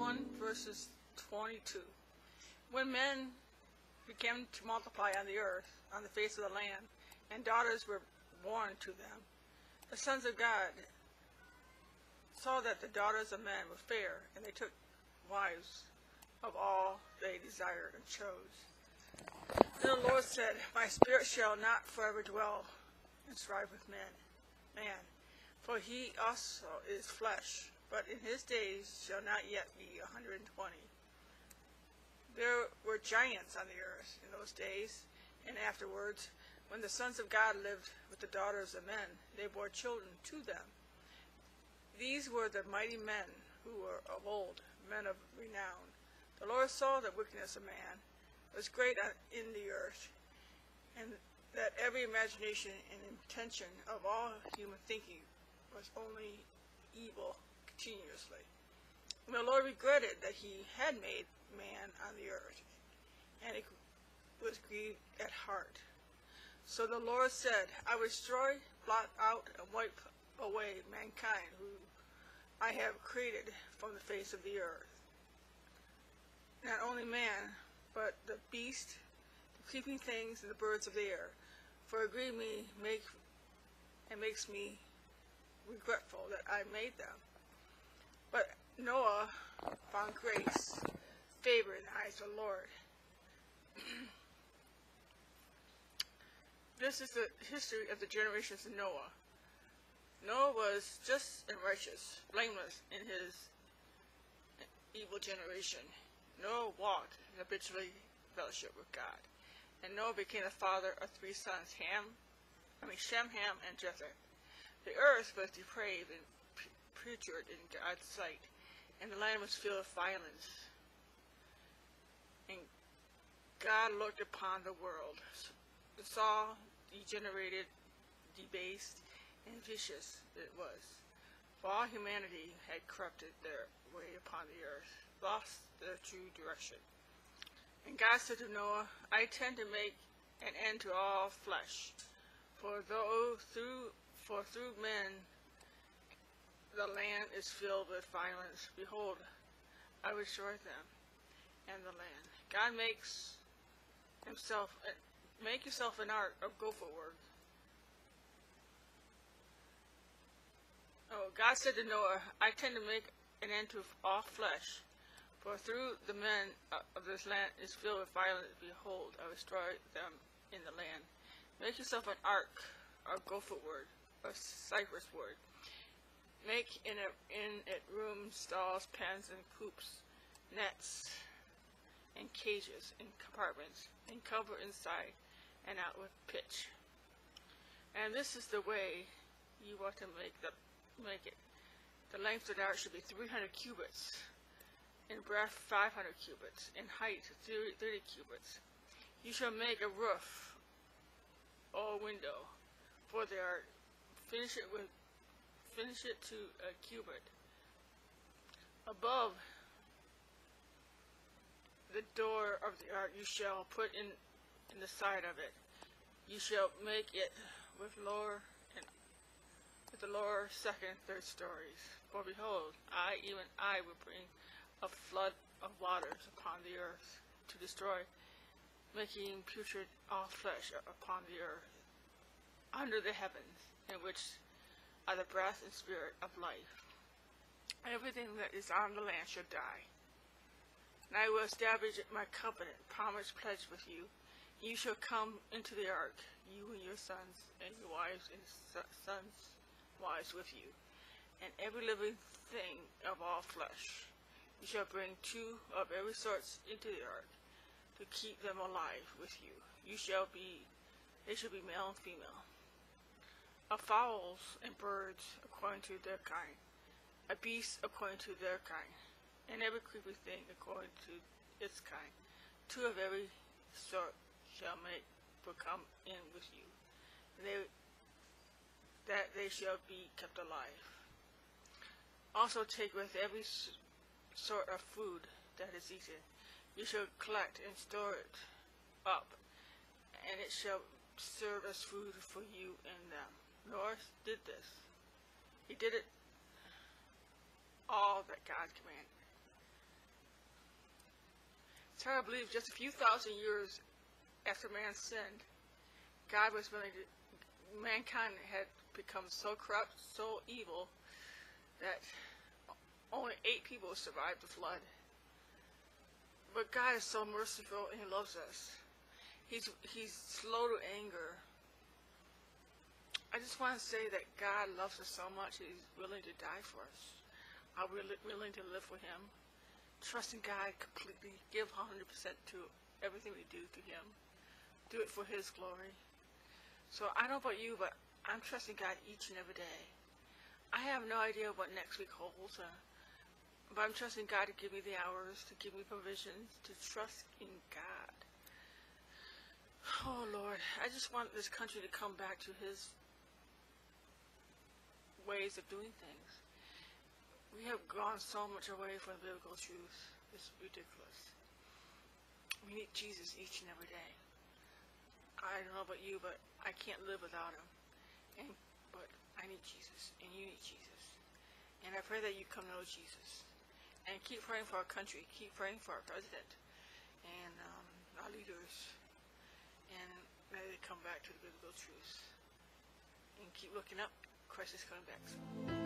1, verses 22. When men began to multiply on the earth, on the face of the land, and daughters were born to them, the sons of God saw that the daughters of men were fair, and they took wives of all they desired and chose. Then the Lord said, My spirit shall not forever dwell and strive with man, for he also is flesh, but in his days shall not yet be 120. There were giants on the earth in those days, and afterwards, when the sons of God lived with the daughters of men, they bore children to them. These were the mighty men who were of old, men of renown. The Lord saw the wickedness of man was great in the earth, and that every imagination and intention of all human thinking was only evil continuously. And the Lord regretted that he had made man on the earth, and he was grieved at heart. So the Lord said, I will destroy, blot out, and wipe away mankind who I have created from the face of the earth. Not only man, but the beast, the creeping things, and the birds of the air. For it grieved me makes me regretful that I made them. But Noah found grace, favor in the eyes of the Lord. This is the history of the generations of Noah. Noah was just and righteous, blameless in his evil generation. Noah walked in habitually fellowship with God. And Noah became the father of 3 sons, Shem, Ham, and Japheth. The earth was depraved and perjured in God's sight, and the land was filled with violence. And God looked upon the world, saw degenerated, debased, and vicious it was. For all humanity had corrupted their way upon the earth, lost their true direction. And God said to Noah, I intend to make an end to all flesh, for through men the land is filled with violence. Behold, I will destroy them and the land. God make yourself an ark of gopher wood. God said to Noah, I intend to make an end to all flesh, for through the men of this land is filled with violence. Behold, I will destroy them in the land. Make yourself an ark of gopher wood, of cypress wood. Make in it rooms, stalls, pens, and coops, nets, and cages, and compartments, and cover inside and out with pitch. And this is the way you want to make it. The length of the ark should be 300 cubits, in breadth 500 cubits, in height 30 cubits. You shall make a roof or window for the ark. Finish it to a cubit. Above the door of the ark you shall put in the side of it. You shall make it with the lower, second, third stories. For behold, even I will bring a flood of waters upon the earth to destroy, making putrid all flesh upon the earth, under the heavens, in which are the breath and spirit of life. Everything that is on the land shall die. And I will establish my covenant, promise, pledge with you. You shall come into the ark, you and your sons, and your wives, and sons' wives with you, and every living thing of all flesh. You shall bring 2 of every sort into the ark, to keep them alive with you. They shall be male and female. Of fowls and birds according to their kind, a beast according to their kind, and every creeping thing according to its kind. 2 of every sort will come in with you, that they shall be kept alive. Also take with every sort of food that is eaten. You shall collect and store it up, and it shall serve as food for you and them. Noah did this. He did it all that God commanded. It's hard to believe just a few thousand years after man sinned, God was willing to, mankind had become so corrupt, so evil, that only 8 people survived the flood. But God is so merciful and He loves us. He's slow to anger. I just want to say that God loves us so much that He's willing to die for us. Are we willing to live for Him? Trust in God completely. Give 100% to everything we do to Him. Do it for His glory. So I don't know about you, but I'm trusting God each and every day. I have no idea what next week holds, but I'm trusting God to give me the hours, to give me provisions, to trust in God. Oh, Lord, I just want this country to come back to His ways of doing things. We have gone so much away from biblical truth. It's ridiculous. We need Jesus each and every day. I don't know about you, but I can't live without Him. But I need Jesus, and you need Jesus. And I pray that you come to know Jesus. And keep praying for our country. Keep praying for our president and our leaders. And may they come back to the biblical truth. And keep looking up. Christ is coming back soon.